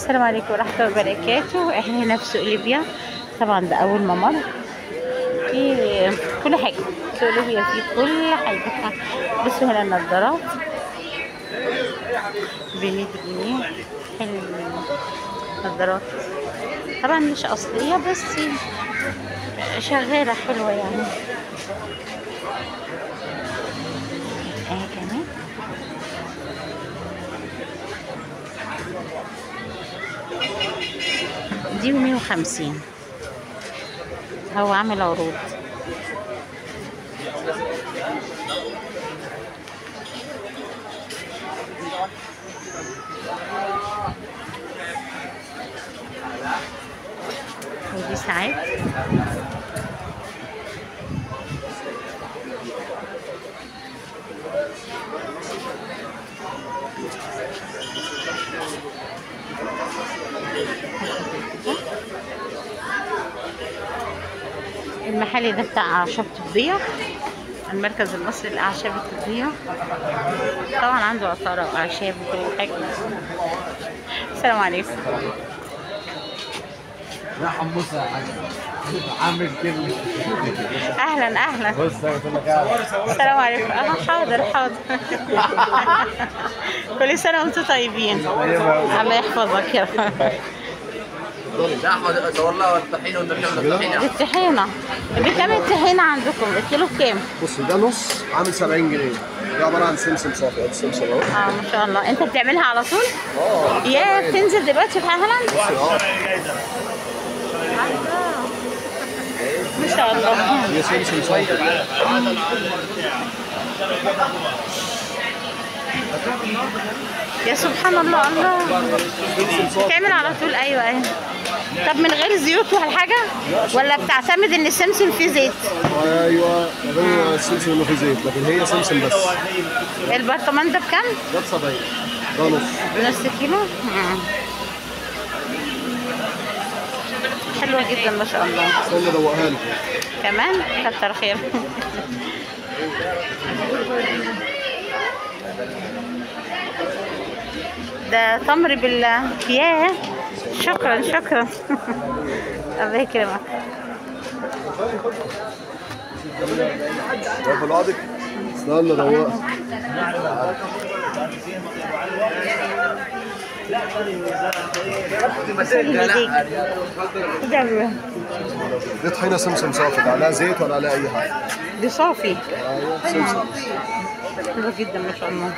السلام عليكم ورحمة الله وبركاته. احنا هنا في سوق ليبيا. طبعا ده أول ممر في كل حاجة. سوق ليبيا فيه كل حاجة. بصوا هنا النضارات ب100 جنيه. حلو النضارات، طبعا مش أصلية بس شغالة حلوة يعني. كمان دي ب150. هو عامل عروض. ودي ساعات المحل ده بتاع أعشاب طبية، المركز المصري للأعشاب الطبية. طبعا عنده عطارة وأعشاب وكل حاجة. السلام عليكم. يا حمصة يا حاج عامل كده. أهلا أهلا. بص انا بقول لك السلام عليكم. حاضر حاضر. كل سنة وأنتم طيبين. الله يحفظك يا رب. لا احمد دور لها الطحينه والنرجع الطحينه. الطحينة بكام الطحينة عندكم؟ الكيلو بكام؟ بص ده نص عامل 70 جنيه. ده عباره عن سمسم صافي. ادي سمسم اهو. ما شاء الله. انت بتعملها على طول؟ يا بتنزل دلوقتي في هالاند؟ ما شاء الله. هي سمسم صافي. يا سبحان الله. الله بتعمل على طول. ايوه ايوه. طب من غير زيوت ولا حاجه ولا بتعتمد ان السمسم فيه زيت؟ ايوه غير السمسم انه فيه زيت، لكن هي سمسم بس. البرطمان ده بكام؟ ده ب 70. ده نص كيلو. حلوه جدا ما شاء الله. استنى ادوقها لك كمان. كتر خير. ده تمر بالله. ياه شكرا شكرا. الله يكرمك. ده في العادك. استنى ادوقها. دي طحينه سمسم صافي، لا عليها زيت ولا عليها اي حاجه. دي صافي. ايوه سمسم. حلوه جدا ما شاء الله.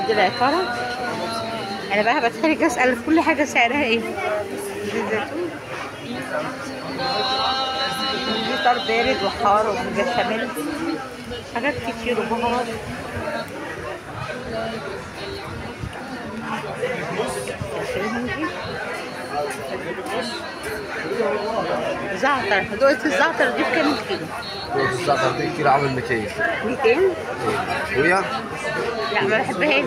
دي العطارة. انا بقى بتخرج اسال في كل حاجه سعرها ايه. دي الزيتون، دي طار بارد وحار ومجسمات، حاجات كتير وبهارات. زعتر. دقت الزعتر دي بكام الكيلو؟ الزعتر دي كيلو عامل 200. 200؟ ويا؟ لا ما بحبهاش.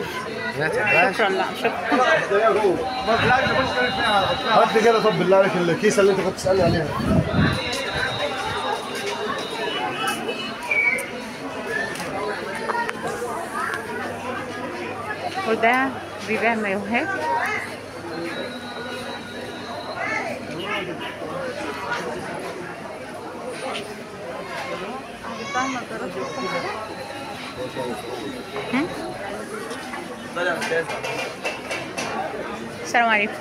ما تحبهاش؟ شكرا. لا شكرا. هات لي كده طب بالله عليك الكيسه اللي انت كنت تسالني عليها. وده بيبيع مايوهات. السلام عليكم.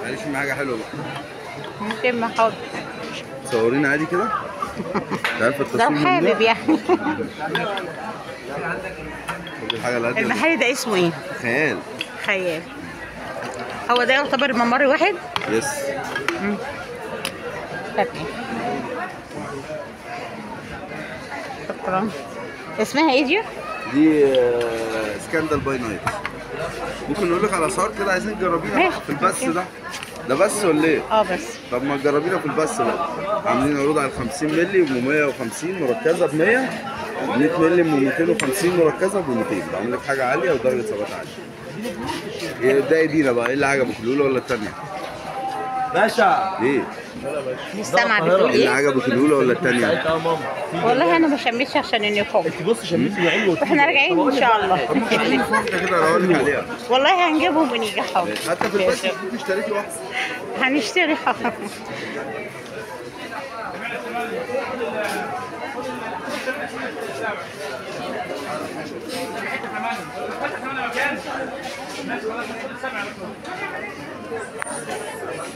معلش في حاجة حلوة بقى. ممكن حاضر. صورينا عادي كده؟ انت عارفة التصوير لو حابب يعني. الحاجة اللي المحل ده اسمه ايه؟ خيال. خيال. هو ده يعتبر ممر واحد؟ يس. شكرا. اسمها ايه دي؟ دي سكاندال باي نايت. ممكن نقول لك على اسعار كده، عايزين تجربيها في البث ده. ده بس ولا ايه؟ بس. طب ما تجربينا في البث بقى. عاملين عروض على 50 مللي و 150 مركزه ب 100، 100 مللي و 250 مركزه ب 200. بعمل لك حاجه عاليه ودرجه ثبات عاليه. ابدأي بينا بقى، ايه اللي عجبك، الاولى ولا الثانيه؟ باشا ايه؟ مش سامعه بتقول اللي ايه؟ عجبك الاولى ولا الثانيه؟ يا ماما والله انا ما شميتش عشان النيوكوم، بص شميتي العين واحنا راجعين ان شاء الله. واحده كده اقول لك عليها. والله هنجيبهم ونيجي حاضر. حتى في البث اشتريتي واحده. هنشتري حاضر. فتح كمان مكان الناس كلها 7